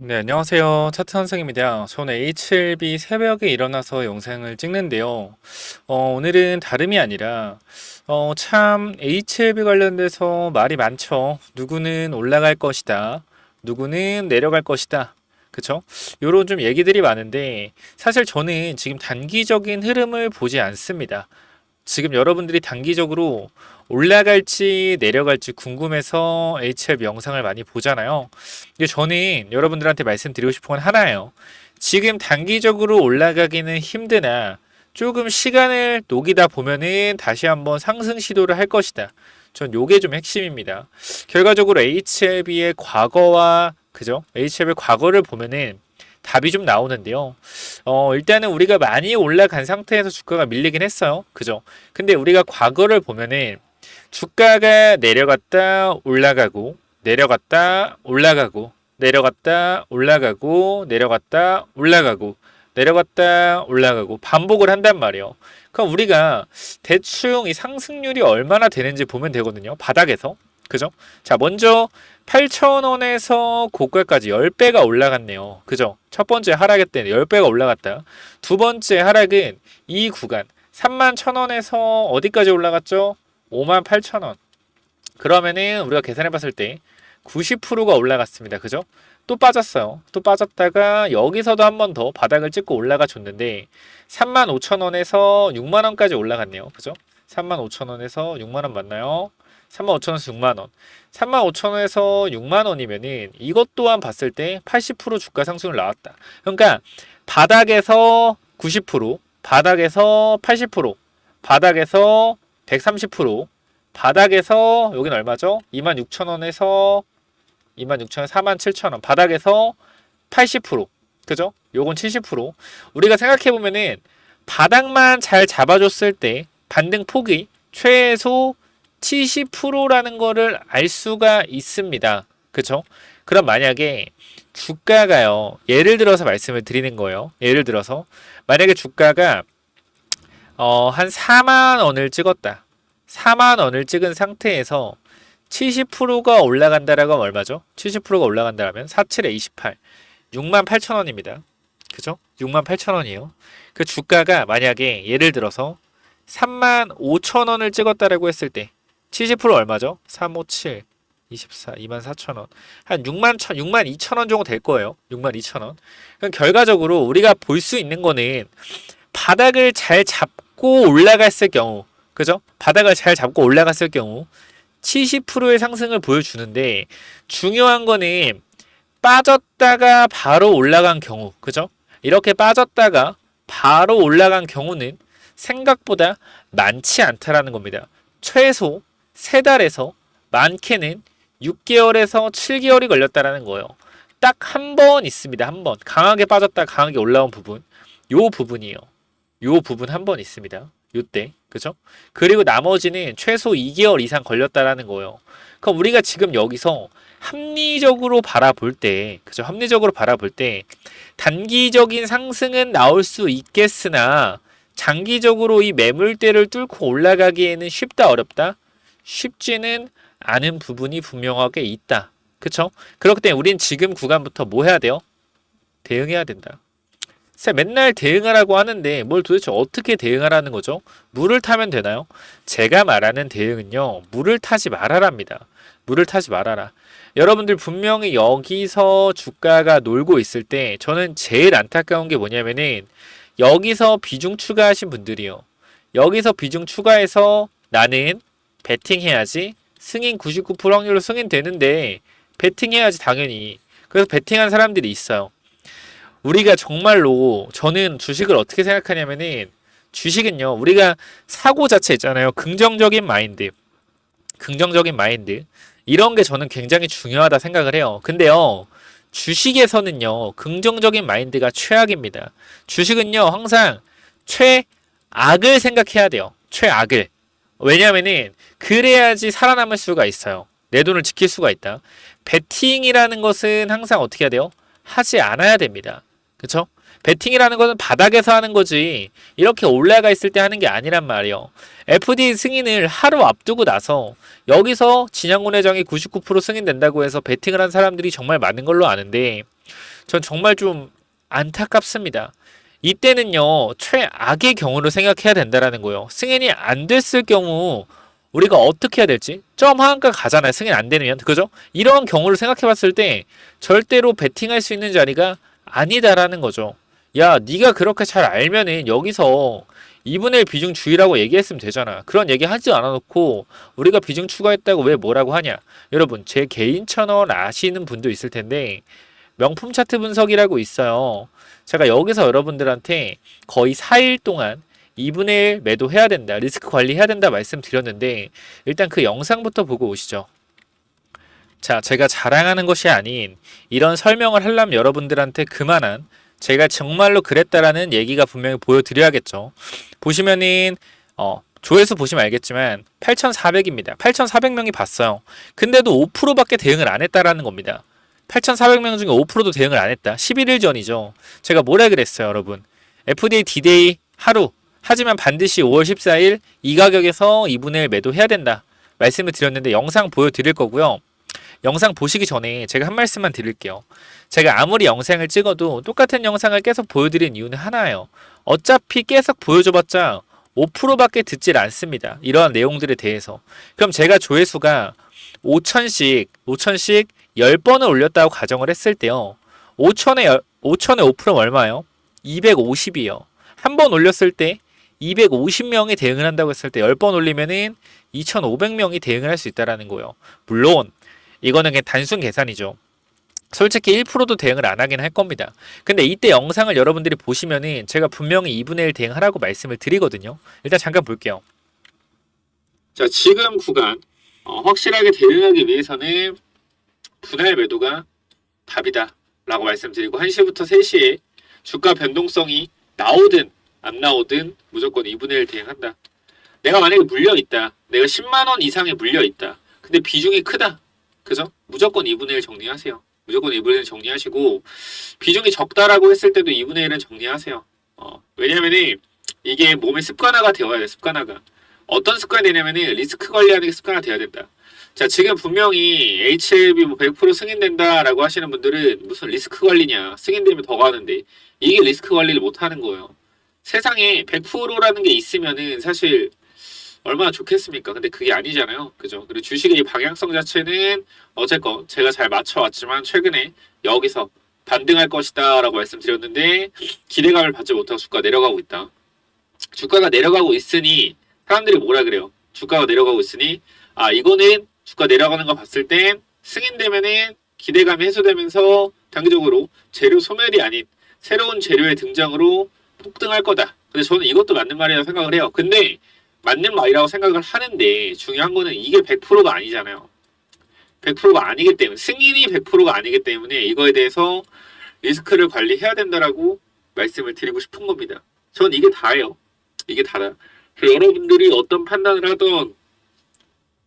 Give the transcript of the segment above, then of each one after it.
네, 안녕하세요. 차트 선생입니다. 저는 H7B 새벽에 일어나서 영상을 찍는데요. 오늘은 다름이 아니라, 참 H7B 관련돼서 말이 많죠. 누구는 올라갈 것이다. 누구는 내려갈 것이다. 그쵸? 요런 좀 얘기들이 많은데, 사실 저는 지금 단기적인 흐름을 보지 않습니다. 지금 여러분들이 단기적으로 올라갈지 내려갈지 궁금해서 HF 영상을 많이 보잖아요. 근데 저는 여러분들한테 말씀드리고 싶은 건 하나예요. 지금 단기적으로 올라가기는 힘드나 조금 시간을 녹이다 보면은 다시 한번 상승 시도를 할 것이다. 전 요게 좀 핵심입니다. 결과적으로 HLB의 과거와 그죠? HLB의 과거를 보면은 답이 좀 나오는데요. 일단은 우리가 많이 올라간 상태에서 주가가 밀리긴 했어요. 그죠? 근데 우리가 과거를 보면은 주가가 내려갔다 올라가고 내려갔다 올라가고 내려갔다 올라가고 내려갔다 올라가고 내려갔다 올라가고 반복을 한단 말이에요. 그럼 우리가 대충 이 상승률이 얼마나 되는지 보면 되거든요. 바닥에서. 그죠? 자, 먼저 8,000원에서 고가까지 10배가 올라갔네요. 그죠? 첫 번째 하락일 때는 10배가 올라갔다. 두 번째 하락은 이 구간 31,000원에서 어디까지 올라갔죠? 58,000원. 그러면은 우리가 계산해 봤을 때 90%가 올라갔습니다. 그죠? 또 빠졌어요. 또 빠졌다가 여기서도 한 번 더 바닥을 찍고 올라가 줬는데 35,000원에서 6만원까지 올라갔네요. 그죠? 35,000원에서 6만원 맞나요? 35,000원에서 6만원. 35,000원에서 6만원이면은 이것 또한 봤을 때 80% 주가 상승을 나왔다. 그러니까 바닥에서 90%, 바닥에서 80%, 바닥에서 130%, 바닥에서 여긴 얼마죠? 26,000원에서 26,000원, 47,000원. 바닥에서 80%. 그죠? 요건 70%. 우리가 생각해 보면은 바닥만 잘 잡아줬을 때 반등 폭이 최소 70%라는 거를 알 수가 있습니다. 그쵸? 그럼 만약에 주가가요. 예를 들어서 말씀을 드리는 거예요. 예를 들어서 만약에 주가가 한 4만 원을 찍었다. 4만 원을 찍은 상태에서 70%가 올라간다라고 하면 얼마죠? 70%가 올라간다면 47에 28. 6만 8천 원입니다. 그죠? 6만 8천 원이에요. 그 주가가 만약에 예를 들어서 3만 5천 원을 찍었다라고 했을 때 70% 얼마죠? 357, 24, 2만 4천 원. 한 6만 2천 원 정도 될 거예요. 6만 2천 원. 그럼 결과적으로 우리가 볼 수 있는 거는 바닥을 잘 잡고 올라갔을 경우, 그죠? 바닥을 잘 잡고 올라갔을 경우 70%의 상승을 보여주는데 중요한 거는 빠졌다가 바로 올라간 경우, 그죠? 이렇게 빠졌다가 바로 올라간 경우는 생각보다 많지 않다라는 겁니다. 최소 3달에서 많게는 6개월에서 7개월이 걸렸다라는 거예요. 딱 한 번 있습니다. 한 번. 강하게 빠졌다 강하게 올라온 부분. 요 부분이에요. 요 부분 한 번 있습니다. 요때. 그죠? 그리고 나머지는 최소 2개월 이상 걸렸다라는 거예요. 그럼 우리가 지금 여기서 합리적으로 바라볼 때, 그죠? 합리적으로 바라볼 때 단기적인 상승은 나올 수 있겠으나 장기적으로 이 매물대를 뚫고 올라가기에는 쉽다 어렵다? 쉽지는 않은 부분이 분명하게 있다. 그쵸? 그렇기 때문에 우린 지금 구간부터 뭐 해야 돼요? 대응해야 된다. 맨날 대응하라고 하는데 뭘 도대체 어떻게 대응하라는 거죠? 물을 타면 되나요? 제가 말하는 대응은요. 물을 타지 말아랍니다. 물을 타지 말아라. 여러분들 분명히 여기서 주가가 놀고 있을 때 저는 제일 안타까운 게 뭐냐면은 여기서 비중 추가하신 분들이요. 여기서 비중 추가해서 나는 베팅해야지. 승인 99% 확률로 승인되는데 베팅해야지 당연히. 그래서 베팅한 사람들이 있어요. 우리가 정말로 저는 주식을 어떻게 생각하냐면은 주식은요. 우리가 사고 자체 있잖아요. 긍정적인 마인드. 긍정적인 마인드. 이런 게 저는 굉장히 중요하다 생각을 해요. 근데요. 주식에서는요. 긍정적인 마인드가 최악입니다. 주식은요. 항상 최악을 생각해야 돼요. 최악을. 왜냐면은 그래야지 살아남을 수가 있어요. 내 돈을 지킬 수가 있다. 베팅이라는 것은 항상 어떻게 해야 돼요? 하지 않아야 됩니다. 그쵸? 베팅이라는 것은 바닥에서 하는 거지 이렇게 올라가 있을 때 하는 게 아니란 말이에요. FD 승인을 하루 앞두고 나서 여기서 진양군 회장이 99% 승인된다고 해서 베팅을 한 사람들이 정말 많은 걸로 아는데 전 정말 좀 안타깝습니다. 이때는요, 최악의 경우를 생각해야 된다라는 거예요. 승인이 안 됐을 경우 우리가 어떻게 해야 될지. 점 하한가 가잖아요. 승인 안 되면. 그죠? 이런 경우를 생각해 봤을 때 절대로 베팅할 수 있는 자리가 아니다라는 거죠. 야, 네가 그렇게 잘 알면은 여기서 2분의 1 비중 주의라고 얘기했으면 되잖아. 그런 얘기 하지 않아놓고 우리가 비중 추가했다고 왜 뭐라고 하냐. 여러분, 제 개인 채널 아시는 분도 있을 텐데 명품 차트 분석이라고 있어요. 제가 여기서 여러분들한테 거의 4일 동안 2분의 1 매도해야 된다. 리스크 관리해야 된다 말씀드렸는데 일단 그 영상부터 보고 오시죠. 자, 제가 자랑하는 것이 아닌 이런 설명을 하려면 여러분들한테 그만한 제가 정말로 그랬다라는 얘기가 분명히 보여드려야겠죠. 보시면은 조회수 보시면 알겠지만 8,400입니다. 8,400명이 봤어요. 근데도 5%밖에 대응을 안 했다라는 겁니다. 8,400명 중에 5%도 대응을 안 했다. 11일 전이죠. 제가 뭐라 그랬어요, 여러분. FDA D-Day 하루. 하지만 반드시 5월 14일 이 가격에서 2분의 1 매도해야 된다. 말씀을 드렸는데 영상 보여드릴 거고요. 영상 보시기 전에 제가 한 말씀만 드릴게요. 제가 아무리 영상을 찍어도 똑같은 영상을 계속 보여드린 이유는 하나예요. 어차피 계속 보여줘봤자 5%밖에 듣질 않습니다. 이러한 내용들에 대해서. 그럼 제가 조회수가 5천씩 10번을 올렸다고 가정을 했을 때요. 5천에 5%면 얼마예요? 250이요. 한 번 올렸을 때 250명이 대응을 한다고 했을 때 10번 올리면은 2,500명이 대응을 할 수 있다라는 거예요. 물론 이거는 그냥 단순 계산이죠. 솔직히 1%도 대응을 안 하긴 할 겁니다. 근데 이때 영상을 여러분들이 보시면은 제가 분명히 2분의 1 대응하라고 말씀을 드리거든요. 일단 잠깐 볼게요. 자, 지금 구간 확실하게 대응하기 위해서는 분할 매도가 답이다 라고 말씀드리고 1시부터 3시에 주가 변동성이 나오든 안 나오든 무조건 2분의 1 대응한다. 내가 만약에 물려있다. 내가 10만원 이상에 물려있다. 근데 비중이 크다. 그죠? 무조건 2분의 1 정리하세요. 무조건 2분의 1 정리하시고 비중이 적다라고 했을 때도 2분의 1은 정리하세요. 왜냐면은 이게 몸의 습관화가 되어야 돼. 습관화가. 어떤 습관이 되냐면은 리스크 관리하는 게 습관화 돼야 된다. 자, 지금 분명히 HLB 100% 승인된다라고 하시는 분들은 무슨 리스크 관리냐. 승인되면 더 가는데 이게 리스크 관리를 못 하는 거예요. 세상에 100%라는 게 있으면은 사실 얼마나 좋겠습니까? 근데 그게 아니잖아요. 그죠? 그리고 주식의 방향성 자체는 어쨌건 제가 잘 맞춰왔지만 최근에 여기서 반등할 것이다 라고 말씀드렸는데 기대감을 받지 못하고 주가 내려가고 있다. 주가가 내려가고 있으니 사람들이 뭐라 그래요? 주가가 내려가고 있으니 이거는 주가 내려가는 거 봤을 땐 승인되면은 기대감이 해소되면서 단기적으로 재료 소멸이 아닌 새로운 재료의 등장으로 폭등할 거다. 근데 저는 이것도 맞는 말이라고 생각을 해요. 근데 맞는 말이라고 생각을 하는데 중요한 거는 이게 100%가 아니잖아요. 100%가 아니기 때문에 승인이 100%가 아니기 때문에 이거에 대해서 리스크를 관리해야 된다라고 말씀을 드리고 싶은 겁니다. 전 이게 다예요. 이게 다다. 그래서 여러분들이 어떤 판단을 하던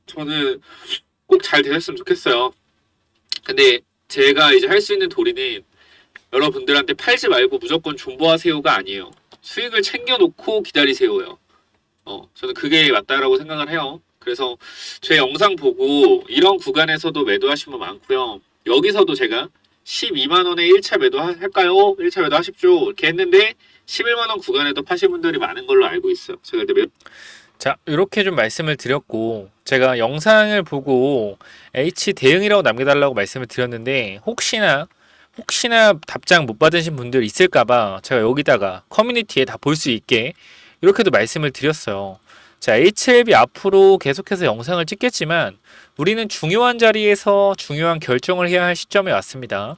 저는 꼭 잘 되셨으면 좋겠어요. 근데 제가 이제 할 수 있는 도리는 여러분들한테 팔지 말고 무조건 존버하세요가 아니에요. 수익을 챙겨놓고 기다리세요요. 저는 그게 맞다라고 생각을 해요. 그래서 제 영상 보고 이런 구간에서도 매도하신 분 많고요. 여기서도 제가 12만원에 1차 매도 할까요? 1차 매도 하십시오. 이렇게 했는데 11만원 구간에도 파신 분들이 많은 걸로 알고 있어요. 제가 자, 이렇게 좀 말씀을 드렸고 제가 영상을 보고 H 대응이라고 남겨달라고 말씀을 드렸는데 혹시나 답장 못 받으신 분들 있을까봐 제가 여기다가 커뮤니티에 다 볼 수 있게 이렇게도 말씀을 드렸어요. 자, HLB 앞으로 계속해서 영상을 찍겠지만 우리는 중요한 자리에서 중요한 결정을 해야 할 시점에 왔습니다.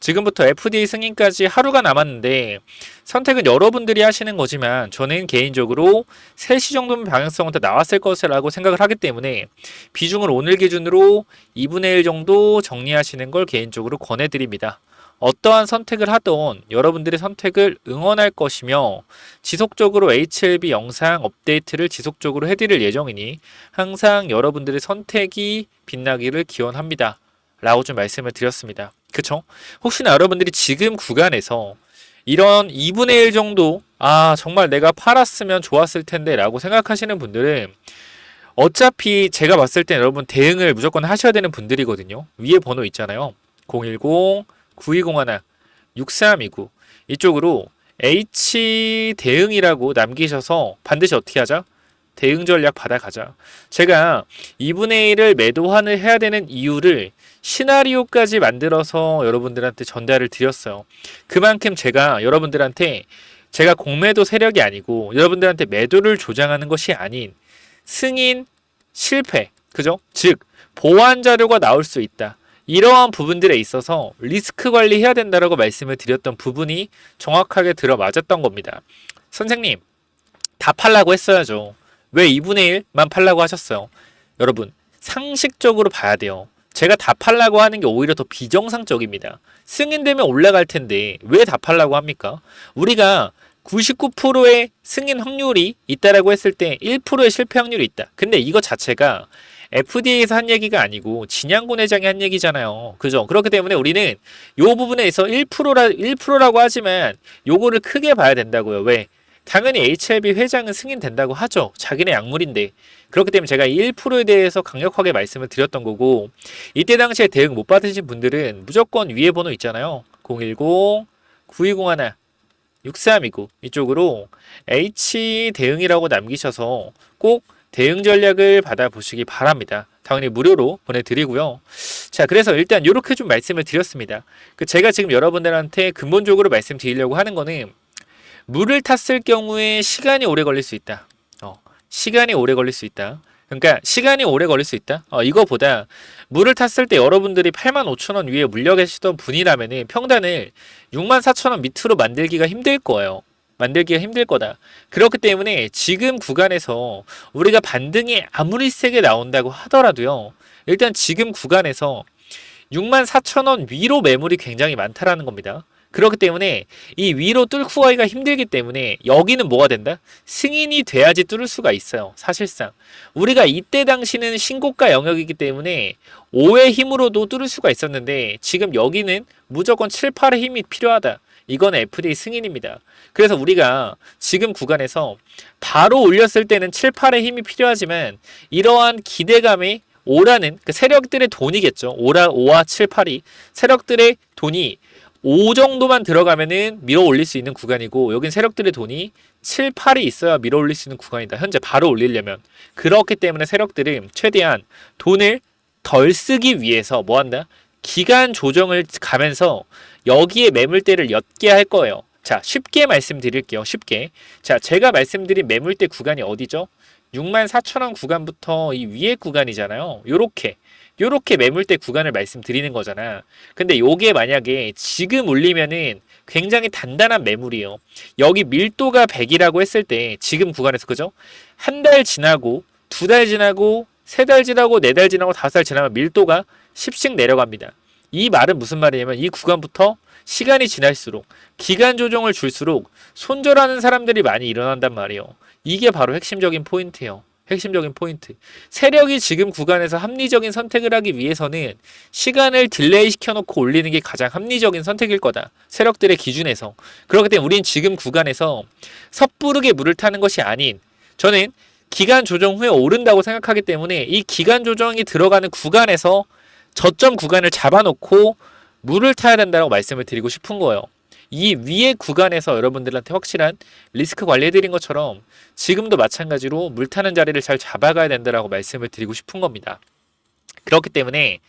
지금부터 FDA 승인까지 하루가 남았는데 선택은 여러분들이 하시는 거지만 저는 개인적으로 3시 정도면 방향성은 다 나왔을 것이라고 생각을 하기 때문에 비중을 오늘 기준으로 2분의 1 정도 정리하시는 걸 개인적으로 권해드립니다. 어떠한 선택을 하던 여러분들의 선택을 응원할 것이며 지속적으로 HLB 영상 업데이트를 지속적으로 해드릴 예정이니 항상 여러분들의 선택이 빛나기를 기원합니다. 라고 좀 말씀을 드렸습니다. 그쵸? 혹시나 여러분들이 지금 구간에서 이런 2분의 1 정도 정말 내가 팔았으면 좋았을 텐데 라고 생각하시는 분들은 어차피 제가 봤을 때 여러분 대응을 무조건 하셔야 되는 분들이거든요. 위에 번호 있잖아요. 010-9201 6329 이쪽으로 H 대응이라고 남기셔서 반드시 어떻게 하자? 대응 전략 받아가자. 제가 2분의 1을 매도환을 해야 되는 이유를 시나리오까지 만들어서 여러분들한테 전달을 드렸어요. 그만큼 제가 여러분들한테 제가 공매도 세력이 아니고 여러분들한테 매도를 조장하는 것이 아닌 승인, 실패, 그죠? 즉 보완 자료가 나올 수 있다. 이러한 부분들에 있어서 리스크 관리해야 된다라고 말씀을 드렸던 부분이 정확하게 들어맞았던 겁니다. 선생님, 다 팔라고 했어야죠. 왜 2분의 1만 팔라고 하셨어요? 여러분, 상식적으로 봐야 돼요. 제가 다 팔라고 하는 게 오히려 더 비정상적입니다. 승인되면 올라갈 텐데 왜 다 팔라고 합니까? 우리가 99%의 승인 확률이 있다라고 했을 때 1%의 실패 확률이 있다. 근데 이거 자체가 FDA에서 한 얘기가 아니고 진양군 회장이 한 얘기잖아요. 그죠? 그렇기 때문에 우리는 이 부분에서 1%라고 하지만 요거를 크게 봐야 된다고요. 왜? 당연히 HLB 회장은 승인된다고 하죠. 자기네 약물인데. 그렇기 때문에 제가 이 1%에 대해서 강력하게 말씀을 드렸던 거고, 이때 당시에 대응 못 받으신 분들은 무조건 위에 번호 있잖아요. 010-9201 6329 이쪽으로 H 대응이라고 남기셔서 꼭 대응 전략을 받아보시기 바랍니다. 당연히 무료로 보내드리고요. 자, 그래서 일단 이렇게 좀 말씀을 드렸습니다. 제가 지금 여러분들한테 근본적으로 말씀드리려고 하는 거는 물을 탔을 경우에 시간이 오래 걸릴 수 있다. 시간이 오래 걸릴 수 있다. 그러니까 시간이 오래 걸릴 수 있다. 이거보다 물을 탔을 때 여러분들이 85,000원 위에 물려 계시던 분이라면은 평단을 64,000원 밑으로 만들기가 힘들 거예요. 만들기가 힘들 거다. 그렇기 때문에 지금 구간에서 우리가 반등이 아무리 세게 나온다고 하더라도요. 일단 지금 구간에서 64,000원 위로 매물이 굉장히 많다라는 겁니다. 그렇기 때문에 이 위로 뚫고 가기가 힘들기 때문에 여기는 뭐가 된다? 승인이 돼야지 뚫을 수가 있어요. 사실상 우리가 이때 당시는 신고가 영역이기 때문에 5의 힘으로도 뚫을 수가 있었는데 지금 여기는 무조건 7, 8의 힘이 필요하다. 이건 FDA 승인입니다. 그래서 우리가 지금 구간에서 바로 올렸을 때는 7, 8의 힘이 필요하지만 이러한 기대감에 5라는 그 세력들의 돈이겠죠. 5와 7, 8이 세력들의 돈이 5 정도만 들어가면은 밀어 올릴 수 있는 구간이고 여긴 세력들의 돈이 7, 8이 있어야 밀어 올릴 수 있는 구간이다. 현재 바로 올리려면. 그렇기 때문에 세력들은 최대한 돈을 덜 쓰기 위해서 뭐 한다? 기간 조정을 가면서 여기에 매물대를 엿게 할 거예요. 자, 쉽게 말씀드릴게요. 쉽게. 자, 제가 말씀드린 매물대 구간이 어디죠? 64,000원 구간부터 이 위에 구간이잖아요. 요렇게 매물대 구간을 말씀드리는 거잖아. 근데 요게 만약에 지금 올리면은 굉장히 단단한 매물이에요. 여기 밀도가 100이라고 했을 때 지금 구간에서 그죠? 한 달 지나고 2달 지나고 3달 지나고 4달 지나고 5달 지나면 밀도가 10씩 내려갑니다. 이 말은 무슨 말이냐면 이 구간부터 시간이 지날수록 기간 조정을 줄수록 손절하는 사람들이 많이 일어난단 말이에요. 이게 바로 핵심적인 포인트예요. 핵심적인 포인트. 세력이 지금 구간에서 합리적인 선택을 하기 위해서는 시간을 딜레이 시켜놓고 올리는 게 가장 합리적인 선택일 거다. 세력들의 기준에서. 그렇기 때문에 우린 지금 구간에서 섣부르게 물을 타는 것이 아닌 저는 기간 조정 후에 오른다고 생각하기 때문에 이 기간 조정이 들어가는 구간에서 저점 구간을 잡아놓고 물을 타야 된다고 말씀을 드리고 싶은 거예요. 이 위의 구간에서 여러분들한테 확실한 리스크 관리해드린 것처럼 지금도 마찬가지로 물 타는 자리를 잘 잡아가야 된다고 말씀을 드리고 싶은 겁니다. 그렇기 때문에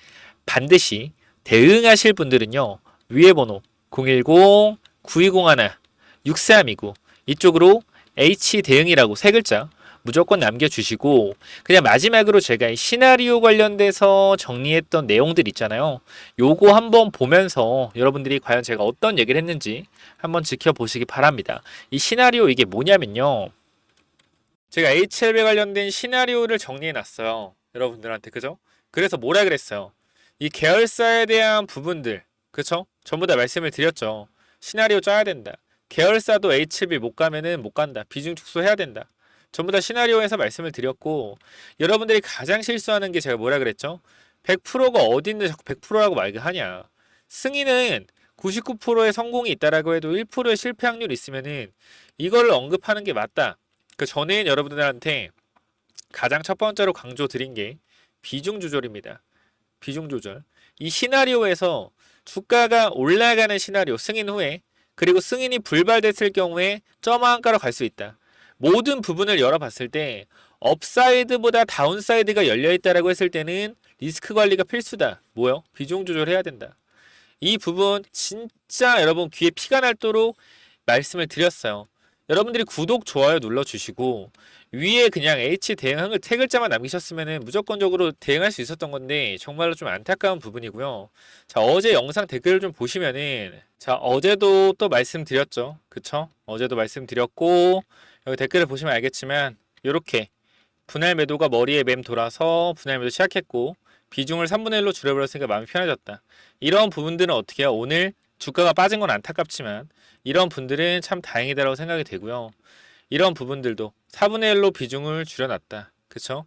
반드시 대응하실 분들은요. 위에 번호 010-9201-6329 이쪽으로 H 대응이라고 세 글자 무조건 남겨주시고 그냥 마지막으로 제가 이 시나리오 관련돼서 정리했던 내용들 있잖아요. 요거 한번 보면서 여러분들이 과연 제가 어떤 얘기를 했는지 한번 지켜보시기 바랍니다. 이 시나리오 이게 뭐냐면요. 제가 HLB 관련된 시나리오를 정리해놨어요. 여러분들한테 그죠? 그래서 뭐라 그랬어요? 이 계열사에 대한 부분들 그쵸? 전부 다 말씀을 드렸죠. 시나리오 짜야 된다. 계열사도 HLB 못 가면은 못 간다. 비중 축소해야 된다. 전부 다 시나리오에서 말씀을 드렸고 여러분들이 가장 실수하는 게 제가 뭐라 그랬죠? 100%가 어딘데 자꾸 100%라고 말하냐. 승인은 99%의 성공이 있다라고 해도 1%의 실패 확률이 있으면은 이걸 언급하는 게 맞다. 그 전에 여러분들한테 가장 첫 번째로 강조 드린 게 비중 조절입니다. 비중 조절. 이 시나리오에서 주가가 올라가는 시나리오 승인 후에 그리고 승인이 불발됐을 경우에 점화한가로 갈 수 있다. 모든 부분을 열어봤을 때 업사이드보다 다운사이드가 열려있다라고 했을 때는 리스크 관리가 필수다. 뭐요? 비중 조절해야 된다. 이 부분 진짜 여러분 귀에 피가 날도록 말씀을 드렸어요. 여러분들이 구독, 좋아요 눌러주시고 위에 그냥 H 대응한 세 글자만 남기셨으면 무조건적으로 대응할 수 있었던 건데 정말로 좀 안타까운 부분이고요. 자, 어제 영상 댓글을 좀 보시면은 자, 어제도 또 말씀드렸죠. 그쵸? 어제도 말씀드렸고 여기 댓글을 보시면 알겠지만 요렇게 분할 매도가 머리에 맴 돌아서 분할 매도 시작했고 비중을 3분의 1로 줄여버렸으니까 마음이 편해졌다. 이런 부분들은 어떻게 해요? 오늘 주가가 빠진 건 안타깝지만 이런 분들은 참 다행이다라고 생각이 되고요. 이런 부분들도 4분의 1로 비중을 줄여놨다. 그쵸?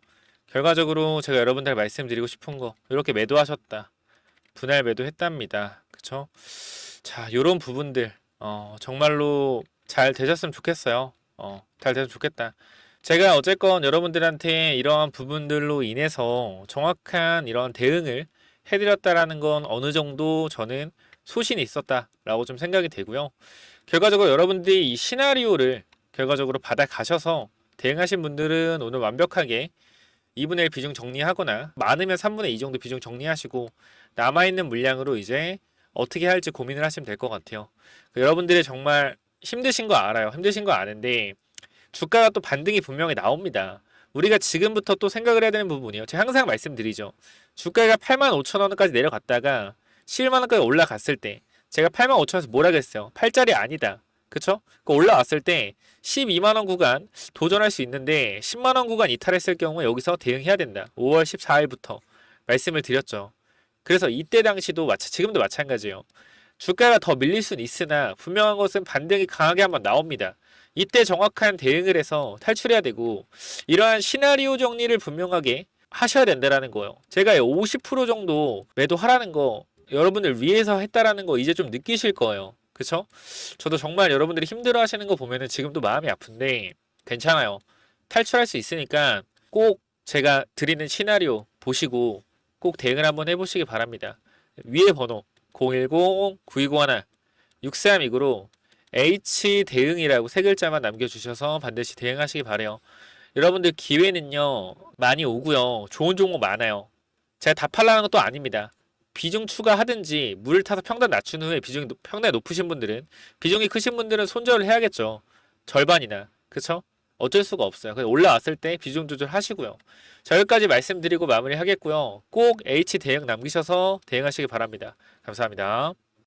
결과적으로 제가 여러분들 말씀드리고 싶은 거 이렇게 매도하셨다. 분할 매도했답니다. 그쵸? 자, 요런 부분들 정말로 잘 되셨으면 좋겠어요. 잘 되면 좋겠다. 제가 어쨌건 여러분들한테 이러한 부분들로 인해서 정확한 이런 대응을 해드렸다라는 건 어느 정도 저는 소신이 있었다라고 좀 생각이 되고요. 결과적으로 여러분들이 이 시나리오를 결과적으로 받아가셔서 대응하신 분들은 오늘 완벽하게 2분의 1 비중 정리하거나 많으면 3분의 2 정도 비중 정리하시고 남아있는 물량으로 이제 어떻게 할지 고민을 하시면 될 것 같아요. 여러분들이 정말 힘드신 거 알아요. 힘드신 거 아는데 주가가 또 반등이 분명히 나옵니다. 우리가 지금부터 또 생각을 해야 되는 부분이에요. 제가 항상 말씀드리죠. 주가가 85,000원까지 내려갔다가 11만원까지 올라갔을 때 제가 85,000원에서 뭐라 그랬어요? 8짜리 아니다. 그쵸? 올라왔을 때 12만원 구간 도전할 수 있는데 10만원 구간 이탈했을 경우에 여기서 대응해야 된다. 5월 14일부터 말씀을 드렸죠. 그래서 이때 당시도 지금도 마찬가지예요. 주가가 더 밀릴 수는 있으나 분명한 것은 반등이 강하게 한번 나옵니다. 이때 정확한 대응을 해서 탈출해야 되고 이러한 시나리오 정리를 분명하게 하셔야 된다라는 거예요. 제가 50% 정도 매도하라는 거 여러분들 위해서 했다라는 거 이제 좀 느끼실 거예요. 그쵸? 저도 정말 여러분들이 힘들어 하시는 거 보면은 지금도 마음이 아픈데 괜찮아요. 탈출할 수 있으니까 꼭 제가 드리는 시나리오 보시고 꼭 대응을 한번 해보시기 바랍니다. 위에 번호 010-9201-6329로 H 대응이라고 세 글자만 남겨주셔서 반드시 대응하시기 바래요. 여러분들 기회는요 많이 오고요. 좋은 종목 많아요. 제가 다 팔라는 것도 아닙니다. 비중 추가하든지 물을 타서 평단 낮춘 후에 비중이 평단이 높으신 분들은 비중이 크신 분들은 손절을 해야겠죠. 절반이나. 그쵸? 어쩔 수가 없어요. 그래서 올라왔을 때 비중 조절하시고요. 자, 여기까지 말씀드리고 마무리 하겠고요. 꼭 H 대응 남기셔서 대응하시기 바랍니다. 감사합니다.